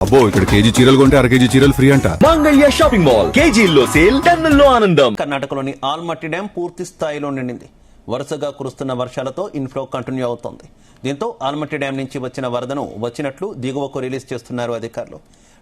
అబ్బో ఇక్కడ కేజీ చీరలు కొంటే అర కేజీ చీరలు ఫ్రీ అంట. మంగళ్య షాపింగ్ మాల్ కేజీల్లో సేల్, టన్నుల్లో ఆనందం. కర్ణాటకలోని ఆల్మట్టి డ్యాం పూర్తి స్థాయిలో నిండింది. వరుసగా కురుస్తున్న వర్షాలతో ఇన్ఫ్లో కంటిన్యూ అవుతోంది. దీంతో ఆల్మట్టి డ్యాం నుంచి వచ్చిన వరదను వచ్చినట్లు దిగువకు రిలీజ్ చేస్తున్నారు అధికారులు.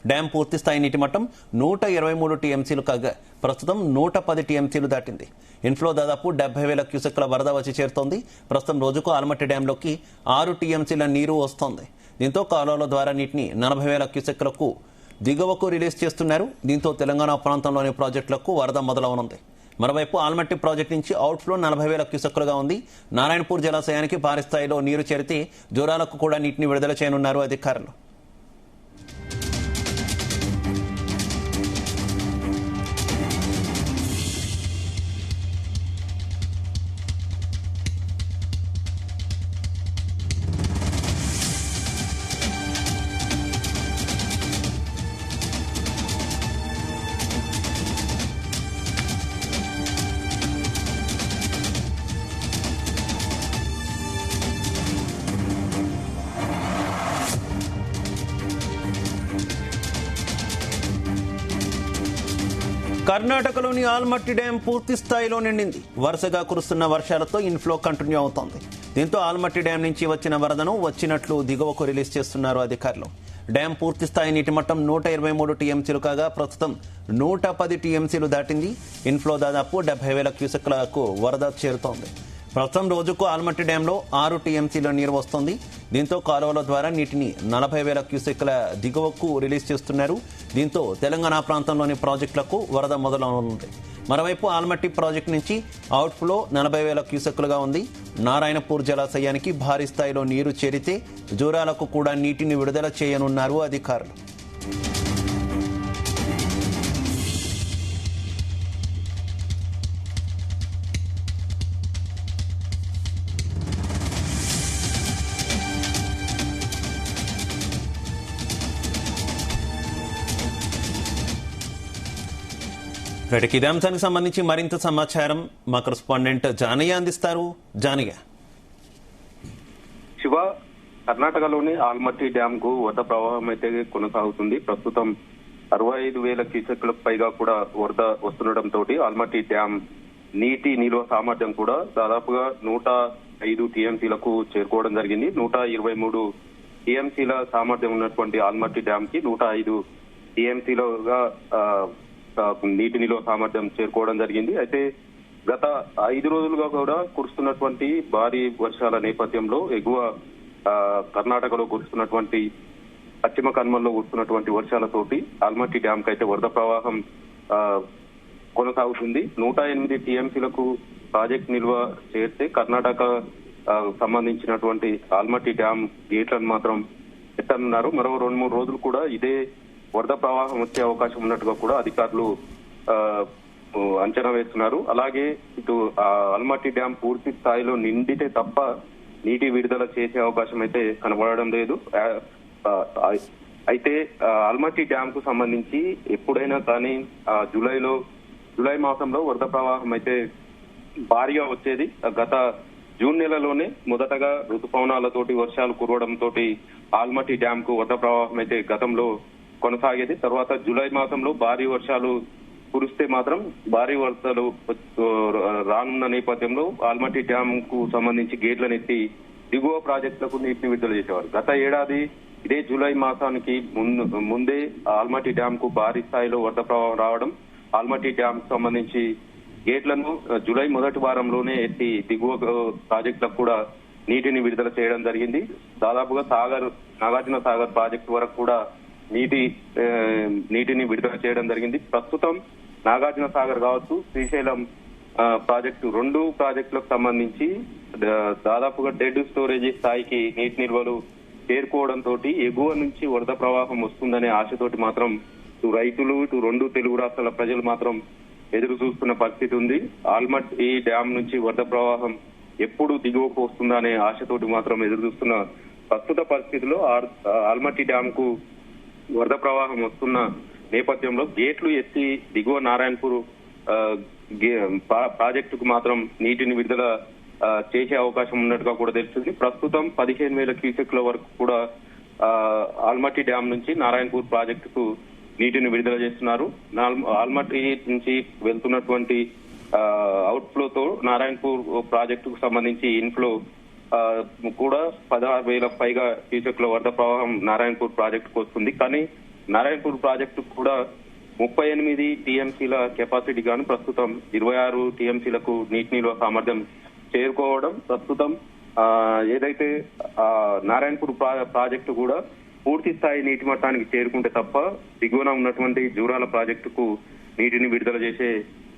డ్యాం పూర్తి స్థాయి నీటి మట్టం 123 టీఎంసీలు కాగా ప్రస్తుతం 110 టీఎంసీలు దాటింది. ఇన్ఫ్లో దాదాపు 70,000 క్యూసెక్ల వరద వచ్చి చేరుతోంది. ప్రస్తుతం రోజుకు ఆల్మట్టి డ్యాంలోకి 6 టీఎంసీల నీరు వస్తోంది. దీంతో కాలువల ద్వారా నీటిని 40,000 క్యూసెక్లకు దిగువకు రిలీజ్ చేస్తున్నారు. దీంతో తెలంగాణ ప్రాంతంలోని ప్రాజెక్టులకు వరద మొదలవనుంది. మరోవైపు ఆల్మట్టి ప్రాజెక్టు నుంచి అవుట్ఫ్లో 40,000 క్యూసెక్కులుగా ఉంది. నారాయణపూర్ జలాశయానికి భారీ స్థాయిలో నీరు చేరితే జోరాలకు కూడా నీటిని విడుదల చేయనున్నారు అధికారులు. కర్ణాటకలోని ఆల్మట్టి డ్యాం పూర్తి స్థాయిలో నిండింది. వరుసగా కురుస్తున్న వర్షాలతో ఇన్ఫ్లో కంటిన్యూ అవుతోంది. దీంతో ఆల్మట్టి డ్యాం నుంచి వచ్చిన వరదను వచ్చినట్లు దిగువకు రిలీజ్ చేస్తున్నారు అధికారులు. డ్యాం పూర్తి స్థాయి నీటి మట్టం 123 టీఎంసీలు కాగా ప్రస్తుతం 110 టీఎంసీలు దాటింది. ఇన్ఫ్లో దాదాపు 70,000 క్యూసెక్లకు వరద చేరుతోంది. ప్రస్తుతం రోజుకు ఆల్మట్టి డ్యాంలో 6 టీఎంసీల నీరు వస్తోంది. దీంతో కాలువల ద్వారా నీటిని 40,000 క్యూసెక్ల దిగువకు రిలీజ్ చేస్తున్నారు. దీంతో తెలంగాణ ప్రాంతంలోని ప్రాజెక్టులకు వరద మొదలవుతుంది. మరోవైపు ఆల్మట్టి ప్రాజెక్టు నుంచి అవుట్ఫ్లో 40,000 క్యూసెక్లుగా ఉంది. నారాయణపూర్ జలాశయానికి భారీ స్థాయిలో నీరు చేరితే జోరాలకు కూడా నీటిని విడుదల చేయనున్నారు అధికారులు. ఇదే అంశానికి సంబంధించి మరింత సమాచారం మా కరెస్పాండెంట్ జానయ్య అందిస్తారు. జానయ్య. శివ, కర్ణాటకలోని ఆల్మట్టి డ్యాం కు వరద ప్రవాహం అయితే కొనసాగుతుంది. ప్రస్తుతం 65,000 క్యూసెక్లకు పైగా కూడా వరద వస్తుండటంతో ఆల్మట్టి డ్యాం నీటి నిల్వ సామర్థ్యం కూడా దాదాపుగా 105 టీఎంసీలకు చేరుకోవడం జరిగింది. 123 టీఎంసీల సామర్థ్యం ఉన్నటువంటి ఆల్మట్టి డ్యాం కి 105 టీఎంసీలుగా నీటి నిల్వ సామర్థ్యం చేరుకోవడం జరిగింది. అయితే గత 5 రోజులుగా కూడా కురుస్తున్నటువంటి భారీ వర్షాల నేపథ్యంలో ఎగువ కర్ణాటకలో కురుస్తున్నటువంటి పశ్చిమ కనుమల్లో కురుస్తున్నటువంటి వర్షాలతోటి ఆల్మట్టి డ్యాం కి అయితే వరద ప్రవాహం కొనసాగుతుంది. 108 టీఎంసీలకు ప్రాజెక్ట్ నిల్వ చేస్తే కర్ణాటక సంబంధించినటువంటి ఆల్మట్టి డ్యాం గేట్లను మాత్రం ఎత్తనున్నారు. మరో 2-3 రోజులు కూడా ఇదే వరద ప్రవాహం వచ్చే అవకాశం ఉన్నట్టుగా కూడా అధికారులు అంచనా వేస్తున్నారు. అలాగే ఇటు ఆల్మట్టి డ్యాం పూర్తి స్థాయిలో నిండితే తప్ప నీటి విడుదల చేసే అవకాశం అయితే కనబడడం లేదు. అయితే ఆల్మట్టి డ్యాం కు సంబంధించి ఎప్పుడైనా కానీ జూలై మాసంలో వరద ప్రవాహం అయితే భారీగా వచ్చేది. గత జూన్ నెలలోనే మొదటగా ఋతుపవనాలతోటి వర్షాలు కురవడంతో ఆల్మట్టి డ్యాం కు వరద ప్రవాహం అయితే గతంలో కొనసాగేది. తర్వాత జూలై మాసంలో భారీ వర్షాలు కురిస్తే మాత్రం భారీ వర్షాలు రానున్న నేపథ్యంలో ఆల్మట్టి డ్యాం కు సంబంధించి గేట్లను ఎత్తి దిగువ ప్రాజెక్టులకు నీటిని విడుదల చేసేవారు. గత ఏడాది ఇదే జూలై మాసానికి ముందే ఆల్మట్టి డ్యాం కు భారీ స్థాయిలో వరద ప్రవాహం రావడం, ఆల్మట్టి డ్యాం కు సంబంధించి గేట్లను జూలై మొదటి వారంలోనే ఎత్తి దిగువ ప్రాజెక్టులకు కూడా నీటిని విడుదల చేయడం జరిగింది. దాదాపుగా నాగార్జున సాగర్ ప్రాజెక్టు వరకు కూడా నీటిని విడుదల చేయడం జరిగింది. ప్రస్తుతం నాగార్జున సాగర్ కావచ్చు, శ్రీశైలం ప్రాజెక్టు 2 ప్రాజెక్టులకు సంబంధించి దాదాపుగా డెడ్ స్టోరేజీ స్థాయికి నీటి నిల్వలు చేరుకోవడంతో ఎగువ నుంచి వరద ప్రవాహం వస్తుందనే ఆశతోటి మాత్రం ఇటు రైతులు, ఇటు 2 తెలుగు రాష్ట్రాల ప్రజలు మాత్రం ఎదురు చూస్తున్న పరిస్థితి ఉంది. ఆల్మట్టి డ్యాం నుంచి వరద ప్రవాహం ఎప్పుడు దిగువకు వస్తుందా అనే ఆశతోటి మాత్రం ఎదురు చూస్తున్న ప్రస్తుత పరిస్థితిలో ఆల్మట్టి డ్యాం కు వరద ప్రవాహం వస్తున్న నేపథ్యంలో గేట్లు ఎత్తి దిగువ నారాయణపూర్ ప్రాజెక్టుకు మాత్రం నీటిని విడుదల చేసే అవకాశం ఉన్నట్టుగా కూడా తెలుస్తుంది. ప్రస్తుతం 15,000 క్యూసెక్ల వరకు కూడా ఆల్మట్టి డ్యామ్ నుంచి నారాయణపూర్ ప్రాజెక్టుకు నీటిని విడుదల చేస్తున్నారు. ఆల్మట్టి నుంచి వెళ్తున్నటువంటి అవుట్ ఫ్లోతో నారాయణపూర్ ప్రాజెక్టుకు సంబంధించి ఇన్ఫ్లో కూడా 16,000 పైగా క్యూసెక్ల వరద ప్రవాహం నారాయణపూర్ ప్రాజెక్టుకు వస్తుంది. కానీ నారాయణపూర్ ప్రాజెక్టు కూడా 38 టీఎంసీల కెపాసిటీ గాను ప్రస్తుతం 26 టీఎంసీలకు నీటి నిల్వ సామర్థ్యం చేరుకోవడం. ప్రస్తుతం ఏదైతే నారాయణపూర్ ప్రాజెక్టు కూడా పూర్తి స్థాయి నీటి మట్టానికి చేరుకుంటే తప్ప దిగువన ఉన్నటువంటి జూరాల ప్రాజెక్టుకు నీటిని విడుదల చేసే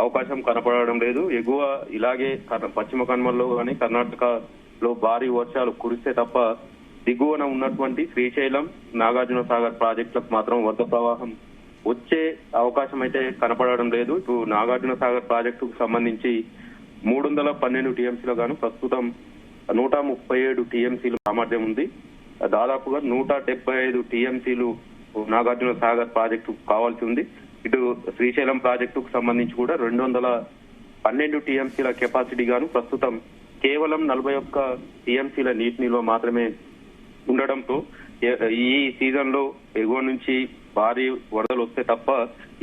అవకాశం కనపడడం లేదు. ఎగువ ఇలాగే పశ్చిమ కనుమల్లో కానీ కర్ణాటకలో భారీ వర్షాలు కురిస్తే తప్ప దిగువన ఉన్నటువంటి శ్రీశైలం, నాగార్జున సాగర్ ప్రాజెక్టులకు మాత్రం వరద ప్రవాహం వచ్చే అవకాశం అయితే కనపడడం లేదు. ఇప్పుడు నాగార్జున సాగర్ ప్రాజెక్టుకు సంబంధించి 312 టీఎంసీలో గాను ప్రస్తుతం 137 టీఎంసీలు సామర్థ్యం ఉంది. దాదాపుగా 175 టీఎంసీలు నాగార్జున సాగర్ ప్రాజెక్టు కావాల్సి ఉంది. ఇటు శ్రీశైలం ప్రాజెక్టుకు సంబంధించి కూడా 212 టీఎంసీల కెపాసిటీ గాను ప్రస్తుతం కేవలం 41 టీఎంసీల నీటి నిల్వ మాత్రమే ఉండడంతో ఈ సీజన్ లో ఎగువ నుంచి భారీ వరదలు వస్తే తప్ప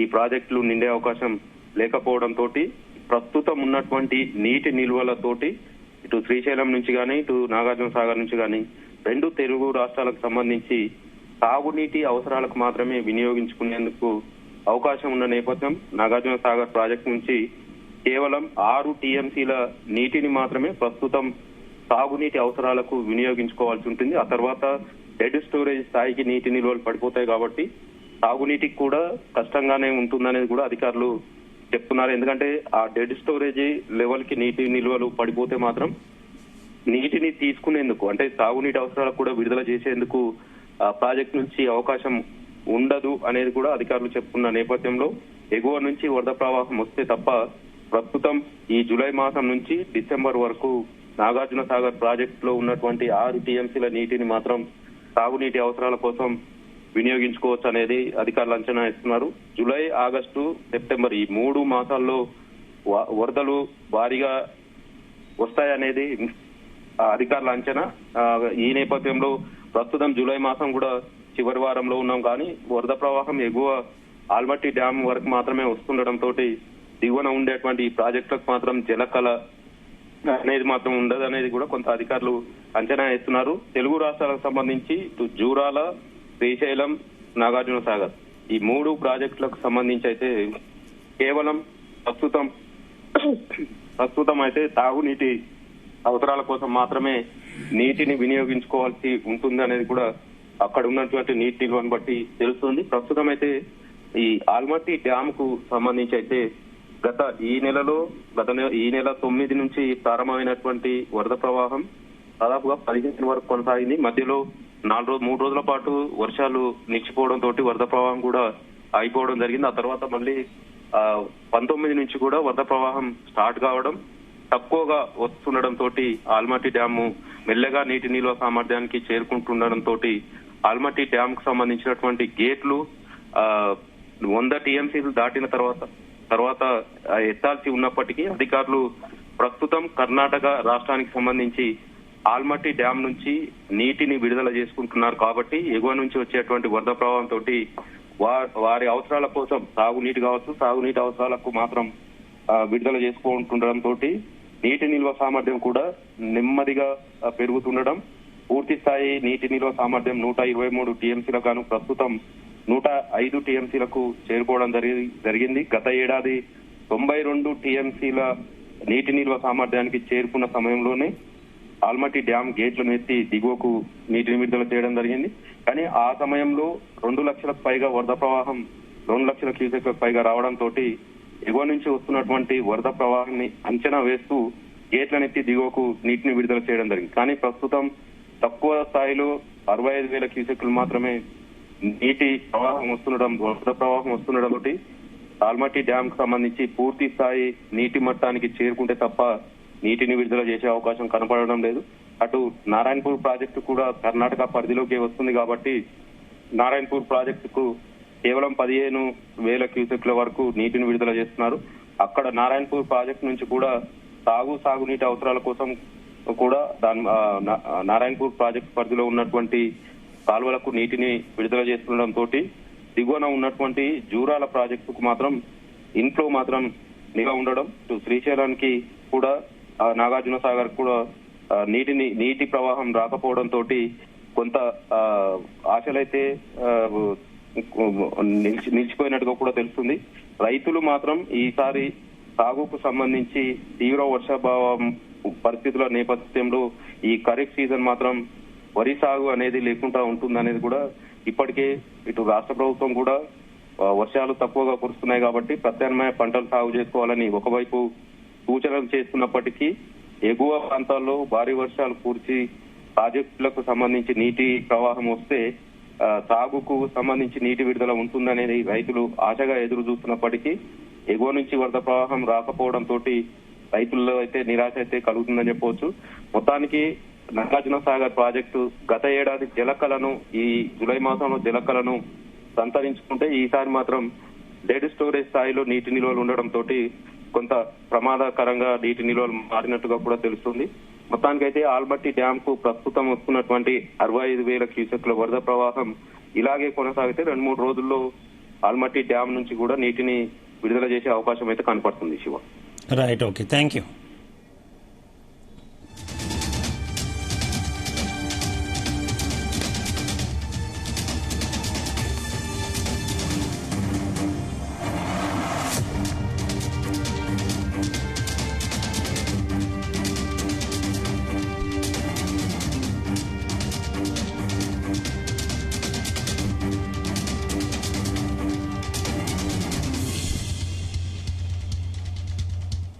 ఈ ప్రాజెక్టులు నిండే అవకాశం లేకపోవడంతో ప్రస్తుతం ఉన్నటువంటి నీటి నిల్వలతోటి ఇటు శ్రీశైలం నుంచి గానీ ఇటు నాగార్జున సాగర్ నుంచి గానీ 2 తెలుగు రాష్ట్రాలకు సంబంధించి తాగునీటి అవసరాలకు మాత్రమే వినియోగించుకునేందుకు అవకాశం ఉన్న నేపథ్యం నాగార్జున సాగర్ ప్రాజెక్టు నుంచి కేవలం 6 టీఎంసీల నీటిని మాత్రమే ప్రస్తుతం తాగునీటి అవసరాలకు వినియోగించుకోవాల్సి ఉంటుంది. ఆ తర్వాత డెడ్ స్టోరేజ్ స్థాయికి నీటి నిల్వలు పడిపోతాయి కాబట్టి తాగునీటికి కూడా కష్టంగానే ఉంటుందనేది కూడా అధికారులు చెప్తున్నారు. ఎందుకంటే ఆ డెడ్ స్టోరేజ్ లెవెల్ కి నీటి నిల్వలు పడిపోతే మాత్రం నీటిని తీసుకునేందుకు అంటే తాగునీటి అవసరాలకు కూడా విడుదల చేసేందుకు ఆ ప్రాజెక్ట్ నుంచి అవకాశం ఉండదు అనేది కూడా అధికారులు చెప్తున్న నేపథ్యంలో ఎగువ నుంచి వరద ప్రవాహం వస్తే తప్ప ప్రస్తుతం ఈ జూలై మాసం నుంచి డిసెంబర్ వరకు నాగార్జున సాగర్ ప్రాజెక్ట్ లో ఉన్నటువంటి 6 టీఎంసీల నీటిని మాత్రం తాగునీటి అవసరాల కోసం వినియోగించుకోవచ్చు అనేది అధికారులు అంచనా ఇస్తున్నారు. జూలై, ఆగస్టు, సెప్టెంబర్ ఈ 3 మాసాల్లో వరదలు భారీగా వస్తాయనేది అధికారుల అంచనా. ఈ నేపథ్యంలో ప్రస్తుతం జూలై మాసం కూడా చివరి వారంలో ఉన్నాం కానీ వరద ప్రవాహం ఎగువ ఆల్మట్టి డ్యామ్ వరకు మాత్రమే వస్తుండటంతో దిగువన ఉండేటువంటి ప్రాజెక్టులకు మాత్రం జలకళ అనేది మాత్రం ఉండదు అనేది కూడా కొంత అధికారులు అంచనా వేస్తున్నారు. తెలుగు రాష్ట్రాలకు సంబంధించి ఇటు జూరాల, శ్రీశైలం, నాగార్జున సాగర్ ఈ 3 ప్రాజెక్టులకు సంబంధించి అయితే కేవలం ప్రస్తుతం అయితే తాగునీటి అవసరాల కోసం మాత్రమే నీటిని వినియోగించుకోవాల్సి ఉంటుంది అనేది కూడా అక్కడ ఉన్నటువంటి నీటి నిల్వను బట్టి తెలుస్తుంది. ప్రస్తుతం అయితే ఈ ఆల్మట్టి డ్యామ్ కు సంబంధించి అయితే ఈ నెల 9 నుంచి ప్రారంభమైనటువంటి వరద ప్రవాహం దాదాపుగా 15 వరకు కొనసాగింది. మధ్యలో 3 రోజుల పాటు వర్షాలు నిలిచిపోవడంతో వరద ప్రవాహం కూడా ఆగిపోవడం జరిగింది. ఆ తర్వాత మళ్ళీ 19 నుంచి కూడా వరద ప్రవాహం స్టార్ట్ కావడం, తక్కువగా వస్తుండటంతో ఆల్మట్టి డ్యాము మెల్లగా నీటి నిల్వ సామర్థ్యానికి చేరుకుంటుండటంతో ఆల్మట్టి డ్యామ్ కు సంబంధించినటువంటి గేట్లు 100 టీఎంసీలు దాటిన తర్వాత ఎత్తాల్సి ఉన్నప్పటికీ అధికారులు ప్రస్తుతం కర్ణాటక రాష్ట్రానికి సంబంధించి ఆల్మట్టి డ్యామ్ నుంచి నీటిని విడుదల చేసుకుంటున్నారు. కాబట్టి ఎగువ నుంచి వచ్చేటువంటి వరద ప్రవాహంతో వారి అవసరాల కోసం సాగునీటి కావచ్చు, సాగునీటి అవసరాలకు మాత్రం విడుదల చేసుకుంటుండటంతో నీటి నిల్వ సామర్థ్యం కూడా నెమ్మదిగా పెరుగుతుండడం, పూర్తి స్థాయి నీటి నిల్వ సామర్థ్యం 123 టీఎంసీలకు గాను ప్రస్తుతం 105 టీఎంసీలకు చేరుకోవడం జరిగింది. గత ఏడాది 92 టీఎంసీల నీటి నిల్వ సామర్థ్యానికి చేరుకున్న సమయంలోనే ఆల్మట్టి డ్యామ్ గేట్లను ఎత్తి దిగువకు నీటిని విడుదల చేయడం జరిగింది. కానీ ఆ సమయంలో 2 లక్షలకు పైగా వరద ప్రవాహం 2 లక్షల క్యూసెక్లకు పైగా రావడంతో ఎగువ నుంచి వస్తున్నటువంటి వరద ప్రవాహాన్ని అంచనా వేస్తూ గేట్లను ఎత్తి దిగువకు నీటిని విడుదల చేయడం జరిగింది. కానీ ప్రస్తుతం తక్కువ స్థాయిలో 65,000 క్యూసెక్లు మాత్రమే నీటి ప్రవాహం వస్తుండడం, వరద ప్రవాహం వస్తుండడం ఆల్మట్టి డ్యామ్ కు సంబంధించి పూర్తి స్థాయి నీటి మట్టానికి చేరుకుంటే తప్ప నీటిని విడుదల చేసే అవకాశం కనపడడం లేదు. అటు నారాయణపూర్ ప్రాజెక్టు కూడా కర్ణాటక పరిధిలోకి వస్తుంది కాబట్టి నారాయణపూర్ ప్రాజెక్టుకు కేవలం 15,000 క్యూసెక్ల వరకు నీటిని విడుదల చేస్తున్నారు. అక్కడ నారాయణపూర్ ప్రాజెక్టు నుంచి కూడా సాగునీటి అవసరాల కోసం కూడా నారాయణపూర్ ప్రాజెక్టు పరిధిలో ఉన్నటువంటి కాలువలకు నీటిని విడుదల చేస్తుండటంతో దిగువన ఉన్నటువంటి జూరాల ప్రాజెక్టుకు మాత్రం ఇన్ఫ్లో మాత్రం నిఘా ఉండడం, శ్రీశైలానికి కూడా నాగార్జున సాగర్ కూడా నీటి ప్రవాహం రాకపోవడంతో కొంత ఆశలైతే నిలిచిపోయినట్టుగా కూడా తెలుస్తుంది. రైతులు మాత్రం ఈసారి సాగుకు సంబంధించి తీవ్ర వర్షాభావం పరిస్థితుల నేపథ్యంలో ఈ ఖరీఫ్ సీజన్ మాత్రం వరి సాగు అనేది లేకుండా ఉంటుందనేది కూడా ఇప్పటికే ఇటు రాష్ట్ర ప్రభుత్వం కూడా వర్షాలు తక్కువగా కురుస్తున్నాయి కాబట్టి ప్రత్యామ్నాయ పంటలు సాగు చేసుకోవాలని ఒకవైపు సూచనలు చేస్తున్నప్పటికీ ఎగువ ప్రాంతాల్లో భారీ వర్షాలు కురిసి ప్రాజెక్టులకు సంబంధించి నీటి ప్రవాహం వస్తే సాగుకు సంబంధించి నీటి విడుదల ఉంటుందనేది రైతులు ఆశగా ఎదురు చూస్తున్నప్పటికీ ఎగువ నుంచి వరద ప్రవాహం రాకపోవడంతో రైతుల్లో అయితే నిరాశ అయితే కలుగుతుందని చెప్పవచ్చు. మొత్తానికి నాగార్జున సాగర్ ప్రాజెక్టు గత ఏడాది జలకలను ఈ జూలై మాసంలో జలకలను సంతరించుకుంటే ఈసారి మాత్రం డెడ్ స్టోరేజ్ స్థాయిలో నీటి నిల్వలు ఉండడంతో కొంత ప్రమాదకరంగా నీటి నిల్వలు మారినట్టుగా కూడా తెలుస్తుంది. మొత్తానికైతే ఆల్మట్టి డ్యామ్ కు ప్రస్తుతం వస్తున్నటువంటి 65,000 క్యూసెక్ల వరద ప్రవాహం ఇలాగే కొనసాగితే 2-3 రోజుల్లో ఆల్మట్టి డ్యామ్ నుంచి కూడా నీటిని విడుదల చేసే అవకాశం అయితే కనపడుతుంది. Shiva, right, okay, thank you.